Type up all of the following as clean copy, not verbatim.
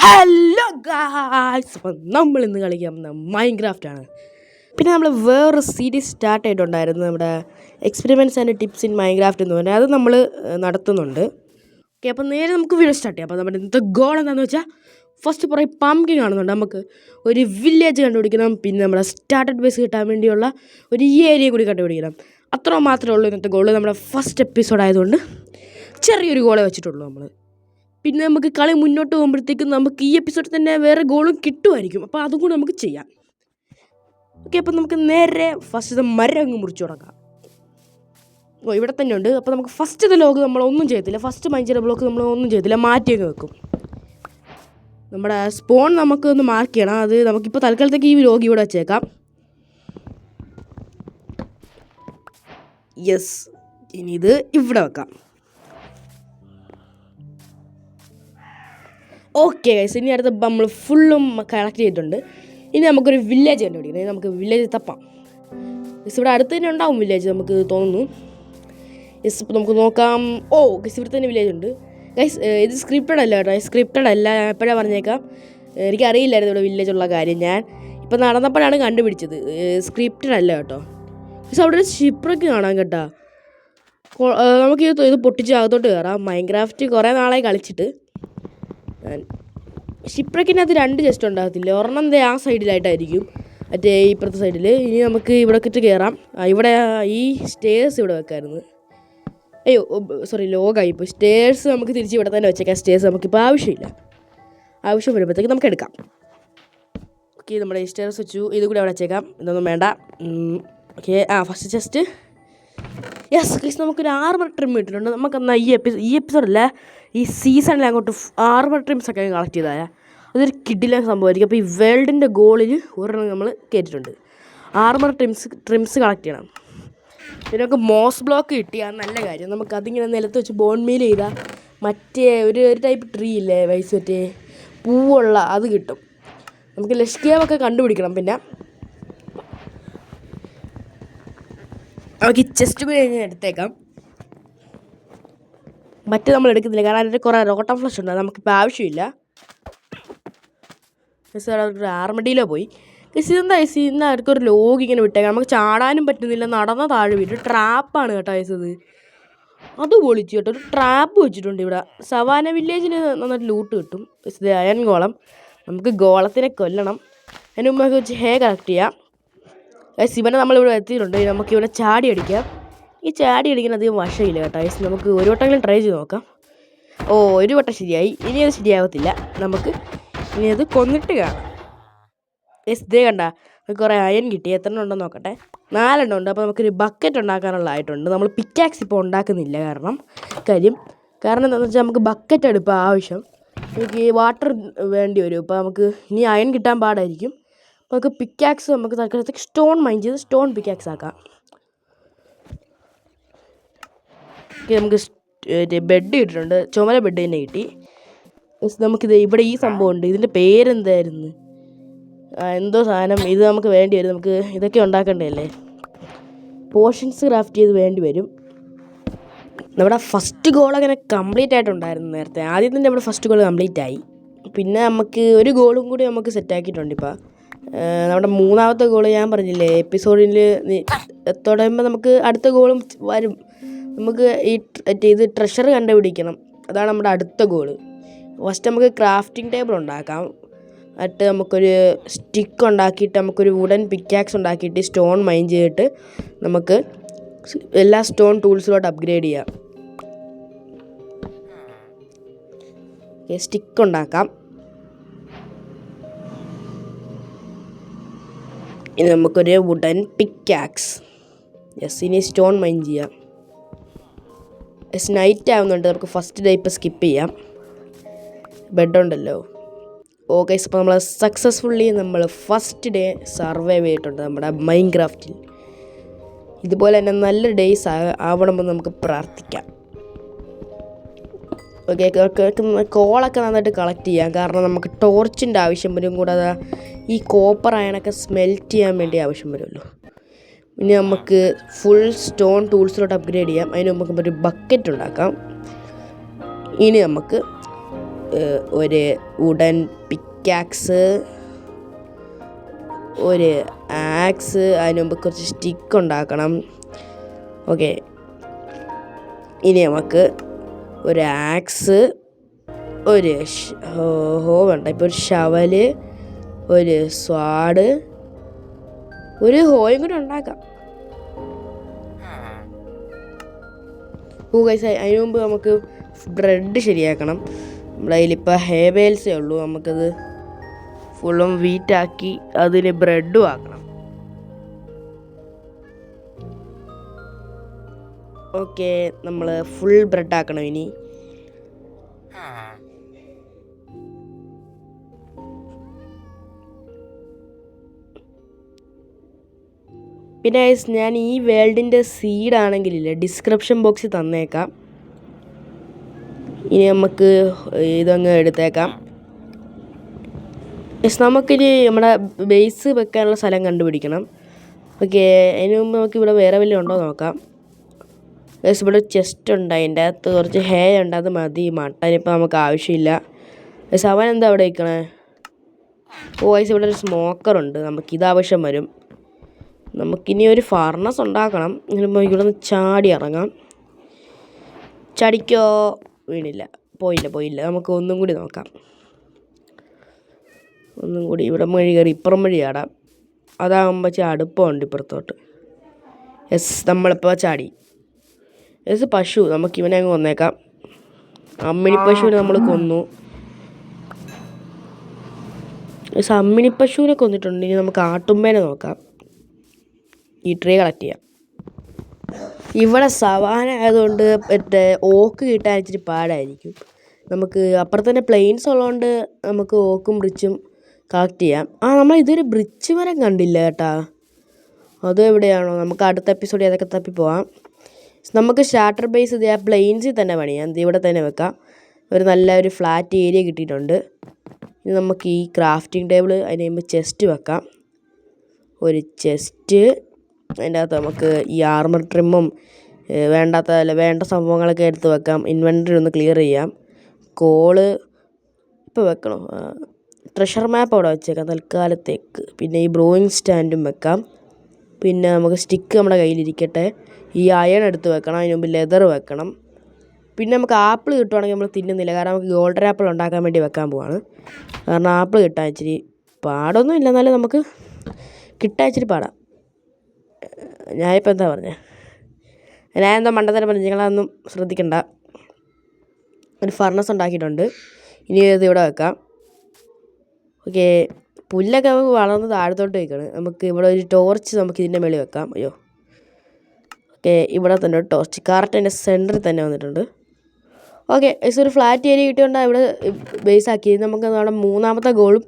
Hello guys, അപ്പം നമ്മൾ ഇന്ന് കളിക്കാൻ പോകുന്ന മൈൻക്രാഫ്റ്റ് ആണ്. പിന്നെ നമ്മൾ വേറൊരു സീരീസ് സ്റ്റാർട്ട് ചെയ്തിട്ടുണ്ടായിരുന്നു, നമ്മുടെ experiments and tips in Minecraft എന്ന് പറഞ്ഞാൽ അത് നമ്മൾ നടത്തുന്നുണ്ട്. ഓക്കെ, അപ്പോൾ നേരെ നമുക്ക് വീഡിയോ സ്റ്റാർട്ട് ചെയ്യാം. അപ്പോൾ നമ്മുടെ ഇന്നത്തെ ഗോൾ എന്താണെന്ന് വെച്ചാൽ, ഫസ്റ്റ് കുറേ പംകിൻ കാണുന്നുണ്ട്, നമുക്ക് ഒരു വില്ലേജ് കണ്ടുപിടിക്കണം. പിന്നെ നമ്മുടെ സ്റ്റാർട്ടഡ് ബേസ് കിട്ടാൻ വേണ്ടിയുള്ള ഒരു ഏരിയ കൂടി കണ്ടുപിടിക്കണം. അത്ര മാത്രമേ ഉള്ളൂ ഇന്നത്തെ ഗോൾ. നമ്മുടെ ഫസ്റ്റ് എപ്പിസോഡ് ആയതുകൊണ്ട് ചെറിയൊരു ഗോളേ വെച്ചിട്ടുള്ളൂ നമ്മൾ. പിന്നെ നമുക്ക് കളി മുന്നോട്ട് പോകുമ്പോഴത്തേക്കും നമുക്ക് ഈ എപ്പിസോഡിൽ തന്നെ വേറെ ഗോളും കിട്ടുമായിരിക്കും. അപ്പോൾ അതും കൂടി നമുക്ക് ചെയ്യാം. ഓക്കെ, അപ്പോൾ നമുക്ക് നേരെ ഫസ്റ്റ് മരം അങ്ങ് മുറിച്ച് തുടങ്ങാം. ഇവിടെ തന്നെ ഉണ്ട്. അപ്പോൾ നമുക്ക് ഫസ്റ്റ് ലോഗ് നമ്മളൊന്നും ചെയ്യത്തില്ല, ഫസ്റ്റ് മൈൻഡ് ബ്ലോക്ക് നമ്മളൊന്നും ചെയ്യത്തില്ല, മാറ്റിയൊക്കെ വെക്കും. നമ്മുടെ സ്പോൺ നമുക്കൊന്ന് മാർക്ക് ചെയ്യണം. അത് നമുക്കിപ്പോൾ തൽക്കാലത്തേക്ക് ഈ ലോഗ് ഇവിടെ വെച്ചേക്കാം. യെസ്, ഇനി ഇത് ഇവിടെ വെക്കാം. ഓക്കെ ഗൈസ്, ഇനി അടുത്ത നമ്മൾ ഫുള്ളും കളക്ട് ചെയ്തിട്ടുണ്ട്. ഇനി നമുക്കൊരു വില്ലേജ് കണ്ടുപിടിക്കണം. ഇനി നമുക്ക് വില്ലേജ് തപ്പാം. ഗൈസ് ഇവിടെ അടുത്ത് തന്നെ ഉണ്ടാവും വില്ലേജ്, നമുക്ക് തോന്നുന്നു. യെസ്, ഇപ്പോൾ നമുക്ക് നോക്കാം. ഓ ഗൈസ്, ഇവിടെ തന്നെ വില്ലേജ് ഉണ്ട്. ഗൈസ് ഇത് സ്ക്രിപ്റ്റഡ് അല്ല കേട്ടോ, സ്ക്രിപ്റ്റഡ് അല്ല. ഞാൻ എപ്പോഴാണ് പറഞ്ഞേക്കാം, എനിക്കറിയില്ലായിരുന്നു ഇവിടെ വില്ലേജ് ഉള്ള കാര്യം. ഞാൻ ഇപ്പോൾ നടന്നപ്പോഴാണ് കണ്ടുപിടിച്ചത്. സ്ക്രിപ്റ്റഡ് അല്ല കേട്ടോ. ഗൈസ് അവിടെ ഒരു ഷിപ്രൊക്കെ കാണാം കേട്ടോ. നമുക്ക് ഇത് പൊട്ടിച്ച് അകത്തോട്ട് കയറാം. മൈൻക്രാഫ്റ്റ് കുറേ നാളായി കളിച്ചിട്ട്. ഷിപ്രക്കിനകത്ത് രണ്ട് ചെസ്റ്റ് ഉണ്ടാകത്തില്ല, ഒരെണ്ണം ആ സൈഡിലായിട്ടായിരിക്കും, മറ്റേ ഇപ്പുറത്തെ സൈഡിൽ. ഇനി നമുക്ക് ഇവിടെ ഇട്ട് കയറാം. ഇവിടെ ഈ സ്റ്റേഴ്സ് ഇവിടെ വെക്കാമായിരുന്നു. അയ്യോ സോറി, ലോഗായി. ഇപ്പോൾ സ്റ്റേഴ്സ് നമുക്ക് തിരിച്ച് ഇവിടെ തന്നെ വെച്ചേക്കാം. സ്റ്റേഴ്സ് നമുക്കിപ്പോൾ ആവശ്യം വരുമ്പോഴത്തേക്ക് നമുക്ക് എടുക്കാം. ഓക്കെ, നമ്മുടെ ഈ സ്റ്റേഴ്സ് വെച്ചു. ഇത് കൂടി അവിടെ വെച്ചേക്കാം, ഇതൊന്നും വേണ്ട. Okay, first chest. Yes guys, നമുക്കൊരു ആർമർ ട്രിം ഇട്ടിട്ടുണ്ട്. നമുക്കെന്നാൽ ഈ എപ്പിസോഡല്ല, ഈ സീസണിൽ അങ്ങോട്ട് ആർമർ ട്രിംസൊക്കെ കളക്ട് ചെയ്താൽ അതൊരു കിഡിലെ സംഭവമായിരിക്കും. അപ്പോൾ ഈ വേൾഡിൻ്റെ ഗോളിൽ ഒരെണ്ണം നമ്മൾ കയറ്റിട്ടുണ്ട്. ആർമർ ട്രിംസ് കളക്ട് ചെയ്യണം. പിന്നെ നമുക്ക് മോസ് ബ്ലോക്ക് കിട്ടി, അത് നല്ല കാര്യം. നമുക്ക് അതിങ്ങനെ നിലത്ത് വെച്ച് ബോൺ മീൽ ചെയ്താൽ മറ്റേ ഒരു ടൈപ്പ് ട്രീ ഇല്ലേ വൈസ്, മറ്റേ പൂവുള്ള, അത് കിട്ടും. നമുക്ക് ലഷ്കേവൊക്കെ കണ്ടുപിടിക്കണം. പിന്നെ നമുക്ക് ഈ ചെസ്റ്റ് കൂടി ഞാൻ എടുത്തേക്കാം. മറ്റേ നമ്മൾ എടുക്കുന്നില്ല, കാരണം അതിൻ്റെ കുറേ റോട്ടം ഫ്ലഷ് ഉണ്ട്, അത് നമുക്കിപ്പോൾ ആവശ്യമില്ല. ഒരു ആർമഡിയിലോ പോയി. ഇതെന്താ ഇന്ന് അവർക്കൊരു ലോഗ് ഇങ്ങനെ വിട്ടേക്കാം. നമുക്ക് ചാടാനും പറ്റുന്നില്ല, നടന്ന താഴെ വീട്ടിൽ ട്രാപ്പാണ് കേട്ടോ ഇത്. അത് പൊളിച്ചു കേട്ടോ, ഒരു ട്രാപ്പ് വെച്ചിട്ടുണ്ട് ഇവിടെ. സവാന വില്ലേജിന് നന്നായിട്ട് ലൂട്ട് കിട്ടും. ഇത് അയൺ ഗോളം, നമുക്ക് ഗോളത്തിനെ കൊല്ലണം. അതിന് മുമ്പ് നമുക്ക് വെച്ച് കളക്ട് ചെയ്യാം. ശിവനെ നമ്മളിവിടെ എത്തിയിട്ടുണ്ട്. നമുക്കിവിടെ ചാടി അടിക്കാം. ഈ ചാടി അടിക്കുന്നത് അധികം വശമില്ല കേട്ടോ. നമുക്ക് ഒരു വട്ടമെങ്കിലും ട്രൈ ചെയ്ത് നോക്കാം. ഓ, ഒരു വട്ടം ശരിയായി, ഇനി അത് ശരിയാകത്തില്ല. നമുക്ക് ഇനി അത് കൊന്നിട്ട് കാണാം. ഇതേ കണ്ട, കുറേ അയൺ കിട്ടി. എത്ര എണ്ണം ഉണ്ടെന്ന് നോക്കട്ടെ. 4 എണ്ണം ഉണ്ട്. അപ്പോൾ നമുക്കൊരു ബക്കറ്റ് ഉണ്ടാക്കാനുള്ളതായിട്ടുണ്ട്. നമ്മൾ പിക്കാക്സ് ഇപ്പോൾ ഉണ്ടാക്കുന്നില്ല, കാരണം എന്താണെന്ന് വെച്ചാൽ നമുക്ക് ബക്കറ്റ് എടുപ്പം ആവശ്യം. നമുക്ക് ഈ വാട്ടർ വേണ്ടി വരും. ഇപ്പോൾ നമുക്ക് ഇനി അയൺ കിട്ടാൻ പാടായിരിക്കും. നമുക്ക് പിക്കാക്സ് നമുക്ക് തൽക്കാലത്തേക്ക് സ്റ്റോൺ മൈൻ ചെയ്ത് സ്റ്റോൺ പിക്കാക്സ് ആക്കാം. നമുക്ക് ബെഡ് കിട്ടിയിട്ടുണ്ട്, ചുമല ബെഡ് തന്നെ കിട്ടി. നമുക്കിത് ഇവിടെ ഈ സംഭവം ഉണ്ട്, ഇതിൻ്റെ പേരെന്തായിരുന്നു, എന്തോ സാധനം. ഇത് നമുക്ക് വേണ്ടി വരും. നമുക്ക് ഇതൊക്കെ ഉണ്ടാക്കേണ്ടതല്ലേ, പോർഷൻസ് ക്രാഫ്റ്റ് ചെയ്ത് വേണ്ടി വരും. നമ്മുടെ ഫസ്റ്റ് ഗോൾ അങ്ങനെ കംപ്ലീറ്റ് ആയിട്ടുണ്ടായിരുന്നു നേരത്തെ. ആദ്യം തന്നെ നമ്മുടെ ഫസ്റ്റ് ഗോൾ കംപ്ലീറ്റ് ആയി. പിന്നെ നമുക്ക് ഒരു ഗോളും കൂടി നമുക്ക് സെറ്റാക്കിയിട്ടുണ്ട്. ഇപ്പോൾ നമ്മുടെ 3ാമത്തെ ഗോള് ഞാൻ പറഞ്ഞില്ലേ, എപ്പിസോഡിൽ തുടങ്ങുമ്പോൾ നമുക്ക് അടുത്ത ഗോളും വരും. നമുക്ക് ഇത് ട്രഷർ കണ്ടുപിടിക്കണം, അതാണ് നമ്മുടെ അടുത്ത ഗോള്. ഫസ്റ്റ് നമുക്ക് ക്രാഫ്റ്റിംഗ് ടേബിൾ ഉണ്ടാക്കാം. എന്നിട്ട് നമുക്കൊരു സ്റ്റിക്ക് ഉണ്ടാക്കിയിട്ട് നമുക്കൊരു വുഡൻ പിക്കാക്സ് ഉണ്ടാക്കിയിട്ട് സ്റ്റോൺ മൈൻ ചെയ്തിട്ട് നമുക്ക് എല്ലാ സ്റ്റോൺ ടൂൾസിലോട്ട് അപ്ഗ്രേഡ് ചെയ്യാം. സ്റ്റിക്ക് ഉണ്ടാക്കാം. ഇനി നമുക്കൊരു വുഡൻ പിക്കാക്സ്. യെസ്, ഇനി സ്റ്റോൺ മൈൻ ചെയ്യാം. യെസ്, നൈറ്റ് ആവുന്നുണ്ട്, നമുക്ക് ഫസ്റ്റ് ഡേ ഇപ്പോൾ സ്കിപ്പ് ചെയ്യാം. ബെഡുണ്ടല്ലോ. ഓക്കെ, ഇപ്പോൾ നമ്മൾ സക്സസ്ഫുള്ളി നമ്മൾ ഫസ്റ്റ് ഡേ സർവൈവ് ചെയ്തിട്ടുണ്ട് നമ്മുടെ മൈൻക്രാഫ്റ്റിൽ. ഇതുപോലെ തന്നെ നല്ല ഡേയ്സ് ആവണമെന്ന് നമുക്ക് പ്രാർത്ഥിക്കാം. ഓക്കെ, കോളൊക്കെ നന്നായിട്ട് കളക്ട് ചെയ്യാം, കാരണം നമുക്ക് ടോർച്ചിൻ്റെ ആവശ്യം വരും. കൂടാതെ ഈ കോപ്പർ അയണൊക്കെ സ്മെൽറ്റ് ചെയ്യാൻ വേണ്ടി ആവശ്യം വരുമല്ലോ. ഇനി നമുക്ക് ഫുൾ സ്റ്റോൺ ടൂൾസിലോട്ട് അപ്ഗ്രേഡ് ചെയ്യാം. അതിന് നമുക്ക് ഒരു ബക്കറ്റ് ഉണ്ടാക്കാം. ഇനി നമുക്ക് ഒരു വുഡൻ പിക്കാക്സ്, ഒരു ആക്സ്, അതിന് മുമ്പ് കുറച്ച് സ്റ്റിക്ക് ഉണ്ടാക്കണം. ഓക്കെ, ഇനി നമുക്ക് ഒരു ആക്സ്, ഒരു വേണ്ട, ഇപ്പോൾ ഒരു ഷവല്, ഒരു സ്വാഡ്, ഒരു ഹോയും കൂടി ഉണ്ടാക്കാം. അതിന് മുമ്പ് നമുക്ക് ബ്രെഡ് ശരിയാക്കണം. നമ്മുടെ കയ്യിലിപ്പോൾ ഹേവേൽസേ ഉള്ളൂ. നമുക്കത് ഫുള്ളും വീറ്റാക്കി അതിന് ബ്രെഡും ആക്കണം. ഓക്കെ, നമ്മൾ ഫുൾ ബ്രെഡ് ആക്കണം ഇനി. പിന്നെ ഞാൻ ഈ വേൾഡിൻ്റെ സീഡാണെങ്കിലില്ലേ ഡിസ്ക്രിപ്ഷൻ ബോക്സിൽ തന്നേക്കാം. ഇനി നമുക്ക് ഇതങ്ങ് എടുത്തേക്കാം. നമുക്കിനി നമ്മുടെ ബേസ് വെക്കാനുള്ള സ്ഥലം കണ്ടുപിടിക്കണം. ഓക്കെ, അതിന് മുമ്പ് നമുക്കിവിടെ വേറെ വല്ലതും ഉണ്ടോ നോക്കാം. ഇവിടെ ചെസ്റ്റ് ഉണ്ട്, അതിൻ്റെ അകത്ത് കുറച്ച് ഹേ ഉണ്ട്, അത് മതി. മട്ടനിപ്പോൾ നമുക്ക് ആവശ്യമില്ല. അവൻ എന്താ അവിടെ വയ്ക്കണേ? ഇവിടെ ഒരു സ്മോക്കറുണ്ട്, നമുക്കിത് ആവശ്യം വരും. നമുക്കിനി ഒരു ഫർണസ് ഉണ്ടാക്കണം. ഇങ്ങനെ ഇവിടെ നിന്ന് ചാടി ഇറങ്ങാം. ചടിക്കോ? വീണില്ല, പോയില്ല. നമുക്ക് ഒന്നും കൂടി നോക്കാം. ഒന്നും കൂടി ഇവിടെ വഴി കയറി ഇപ്പുറം വഴി ചാടാം. അതാകുമ്പോൾ അടുപ്പമുണ്ട് ഇപ്പുറത്തോട്ട്. നമ്മളിപ്പോൾ ചാടി. പശു, നമുക്കിവനെ അങ്ങ് കൊന്നേക്കാം. അമ്മിണി പശുവിനെ നമ്മൾ കൊന്നു. അമ്മിണി പശുവിനെ കൊന്നിട്ടുണ്ട്. ഇനി നമുക്ക് ആട്ടുമ്പേനെ നോക്കാം. ഈ ട്രീ കളക്ട് ചെയ്യാം. ഇവിടെ സവാന ആയതുകൊണ്ട് ഓക്ക് കിട്ടാൻ ഇച്ചിരി പാടായിരിക്കും. നമുക്ക് അപ്പുറത്ത് തന്നെ പ്ലെയിൻസ് ഉള്ളതുകൊണ്ട് നമുക്ക് ഓക്കും ബ്രിഡ്ജും കളക്ട് ചെയ്യാം. നമ്മൾ ഇതൊരു ബ്രിഡ്ജ് മരം കണ്ടില്ല കേട്ടാ. അതും എവിടെയാണോ? നമുക്ക് അടുത്ത എപ്പിസോഡിൽ അതൊക്കെ തപ്പി പോവാം. നമുക്ക് സ്റ്റാർട്ടർ ബേസ് ഇത് ആ പ്ലെയിൻസിൽ തന്നെ പണിയാം. ഇവിടെ തന്നെ വെക്കാം. ഒരു ഫ്ലാറ്റ് ഏരിയ കിട്ടിയിട്ടുണ്ട്. ഇനി നമുക്ക് ഈ ക്രാഫ്റ്റിംഗ് ടേബിൾ, അതിന് കഴിയുമ്പോൾ ചെസ്റ്റ് വെക്കാം. ഒരു ചെസ്റ്റ്, അതിൻ്റെ അകത്ത് നമുക്ക് ഈ ആർമർ ട്രിമ്മും വേണ്ട സംഭവങ്ങളൊക്കെ എടുത്ത് വെക്കാം. ഇൻവെൻറ്ററി ഒന്ന് ക്ലിയർ ചെയ്യാം. കോള് ഇപ്പോൾ വെക്കണോ? ട്രഷർ മാപ്പ് അവിടെ വെച്ചേക്കാം തൽക്കാലത്തേക്ക്. പിന്നെ ഈ ബ്രോയിങ് സ്റ്റാൻഡും വെക്കാം. പിന്നെ നമുക്ക് സ്റ്റിക്ക് നമ്മുടെ കയ്യിലിരിക്കട്ടെ. ഈ അയൺ എടുത്ത് വെക്കണം. അതിന് മുമ്പ് ലെതർ വെക്കണം. പിന്നെ നമുക്ക് ആപ്പിൾ കിട്ടുവാണെങ്കിൽ നമ്മൾ തിന്നുന്നില്ല, കാരണം നമുക്ക് ഗോൾഡൻ ആപ്പിൾ ഉണ്ടാക്കാൻ വേണ്ടി വെക്കാൻ പോവാണ്. കാരണം ആപ്പിൾ കിട്ടാൻ ഇച്ചിരി പാടൊന്നും ഇല്ല, എന്നാലും നമുക്ക് കിട്ടാൻ ഇച്ചിരി പാടാം. ഞാനിപ്പോൾ എന്താ പറഞ്ഞത്? ഞാൻ എന്തോ മണ്ടത്തരം പറഞ്ഞു, നിങ്ങളതൊന്നും ശ്രദ്ധിക്കണ്ട. ഒരു ഫർണസ് ഉണ്ടാക്കിയിട്ടുണ്ട്. ഇനി ഇത് ഇവിടെ വെക്കാം. ഓക്കെ, പുല്ലൊക്കെ നമുക്ക് വളർന്ന് താഴത്തോട്ട് വയ്ക്കണം. നമുക്ക് ഇവിടെ ഒരു ടോർച്ച് നമുക്ക് ഇതിൻ്റെ മേളിൽ വെക്കാം. അയ്യോ, ഓക്കെ, ഇവിടെ തന്നെ ഒരു ടോർച്ച് കറക്റ്റ് എൻ്റെ സെൻറ്ററിൽ തന്നെ വന്നിട്ടുണ്ട്. ഓക്കെ, ഒരു ഫ്ലാറ്റ് ഏരിയ കിട്ടിയോണ്ടാണ് ഇവിടെ ബേസ് ആക്കിയത്. നമുക്ക് നമ്മുടെ മൂന്നാമത്തെ ഗോളും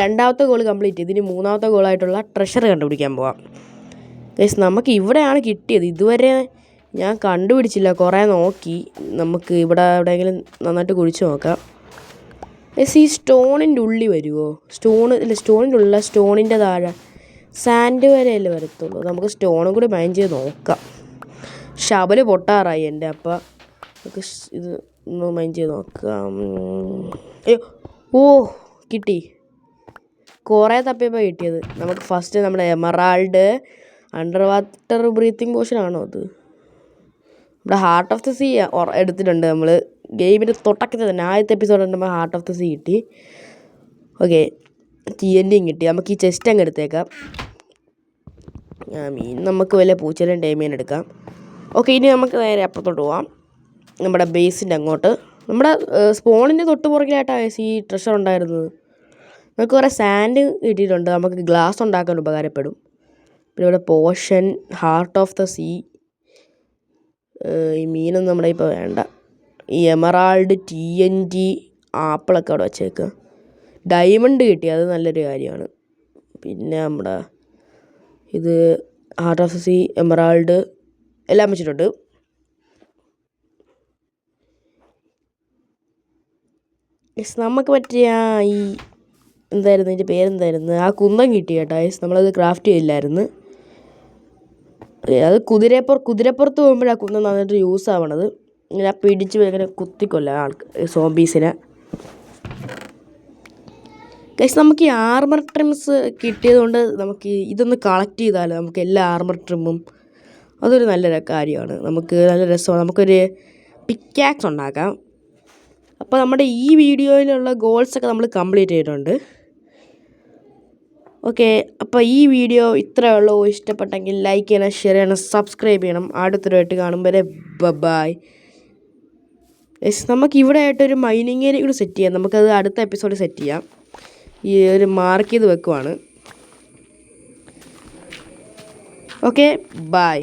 രണ്ടാമത്തെ ഗോൾ കംപ്ലീറ്റ് ചെയ്ത് ഇനി മൂന്നാമത്തെ ഗോളായിട്ടുള്ള ട്രഷർ കണ്ടുപിടിക്കാൻ പോവാം. നമുക്ക് ഇവിടെയാണ് കിട്ടിയത്. ഇതുവരെ ഞാൻ കണ്ടുപിടിച്ചില്ല, കുറേ നോക്കി. നമുക്ക് ഇവിടെ എവിടെയെങ്കിലും നന്നായിട്ട് കുഴിച്ച് നോക്കാം. ഈ സ്റ്റോണിൻ്റെ ഉള്ളിൽ വരുമോ? സ്റ്റോണിൻ്റെ ഉള്ളിൽ, സ്റ്റോണിൻ്റെ താഴെ സാൻഡ് വരെയല്ലേ വരത്തുള്ളൂ. നമുക്ക് സ്റ്റോണും കൂടി മൈൻഡ് ചെയ്ത് നോക്കാം. ഷവല് പൊട്ടാറായി എൻ്റെ. അപ്പം നമുക്ക് ഇത് ഒന്ന് മൈൻഡ് ചെയ്ത് നോക്കാം. അയ്യോ, കിട്ടി. കുറേ തപ്പിയപ്പോൾ കിട്ടിയത്. നമുക്ക് ഫസ്റ്റ് നമ്മുടെ എമറാൾഡ് അണ്ടർ വാട്ടർ ബ്രീത്തിങ് പോർഷനാണോ അത്? നമ്മുടെ ഹാർട്ട് ഓഫ് ദ സീ എടുത്തിട്ടുണ്ട് നമ്മൾ. ഗെയിമിൻ്റെ തൊട്ടക്കത്തെ തന്നെ ആദ്യത്തെ എപ്പിസോഡ് നമ്മൾ ഹാർട്ട് ഓഫ് ദ സീ കിട്ടി. ഓക്കെ, TNTയും കിട്ടി. നമുക്ക് ഈ ചെസ്റ്റ് അങ്ങ് എടുത്തേക്കാം. മീൻ നമുക്ക് വല്ല പൂച്ചലും ടൈമീൻ എടുക്കാം. ഓക്കെ, ഇനി നമുക്ക് നേരെ അപ്പുറത്തോട്ട് പോവാം. നമ്മുടെ ബേസിൻ്റെ അങ്ങോട്ട്, നമ്മുടെ സ്പോണിൻ്റെ തൊട്ട് പുറകിലായിട്ടാണ് ഈ ട്രഷർ ഉണ്ടായിരുന്നത്. നമുക്ക് കുറേ സാൻഡ് കിട്ടിയിട്ടുണ്ട്. നമുക്ക് ഗ്ലാസ് ഉണ്ടാക്കാൻ ഉപകാരപ്പെടും. പിന്നെ ഇവിടെ potion, heart of the sea. ഈ മീനൊന്നും നമ്മുടെ ഇപ്പോൾ വേണ്ട. ഈ എമറാൾഡ്, TNT, ആപ്പിളൊക്കെ അവിടെ വച്ചേക്കുക. ഡയമണ്ട് കിട്ടി, അത് നല്ലൊരു കാര്യമാണ്. പിന്നെ നമ്മുടെ ഇത് heart of the see, emerald എല്ലാം വെച്ചിട്ടുണ്ട്. നമുക്ക് പറ്റിയ ഈ എന്തായിരുന്നു ഇതിൻ്റെ പേരെന്തായിരുന്നു, ആ കുന്തം കിട്ടി കേട്ടോ. നമ്മളത് ക്രാഫ്റ്റ് ചെയ്യില്ലായിരുന്നു. അത് കുതിരപ്പുറത്ത് പോകുമ്പോഴാണ് കുന്തം നന്നായിട്ട് യൂസ് ആവണത്. ഇങ്ങനെ പിടിച്ച് ഇങ്ങനെ കുത്തിക്കൊല്ല സോംബീസിനെ. ഗൈസ് നമുക്ക് ഈ ആർമർ ട്രിംസ് കിട്ടിയതുകൊണ്ട് നമുക്ക് ഇതൊന്ന് കളക്ട് ചെയ്താലോ, നമുക്ക് എല്ലാ ആർമർ ട്രിമ്മും. അതൊരു നല്ലൊരു കാര്യമാണ്, നമുക്ക് നല്ല രസമാണ്. നമുക്കൊരു പിക്കാക്സ് ഉണ്ടാക്കാം. അപ്പോൾ നമ്മുടെ ഈ വീഡിയോയിലുള്ള ഗോൾസൊക്കെ നമ്മൾ കംപ്ലീറ്റ് ചെയ്തിട്ടുണ്ട്. ഓക്കെ, അപ്പോൾ ഈ വീഡിയോ ഇത്രയേ ഉള്ളൂ. ഇഷ്ടപ്പെട്ടെങ്കിൽ ലൈക്ക് ചെയ്യണം, ഷെയർ ചെയ്യണം, സബ്സ്ക്രൈബ് ചെയ്യണം. അടുത്തൊരുമായിട്ട് കാണും വരെ ബൈ. നമുക്ക് ഇവിടെ ആയിട്ടൊരു മൈനിങ് ഏരിയ കൂടി സെറ്റ് ചെയ്യാം. നമുക്കത് അടുത്ത എപ്പിസോഡിൽ സെറ്റ് ചെയ്യാം. ഈ ഒരു മാർക്ക് ചെയ്ത് വെക്കുവാണ്. Okay, by.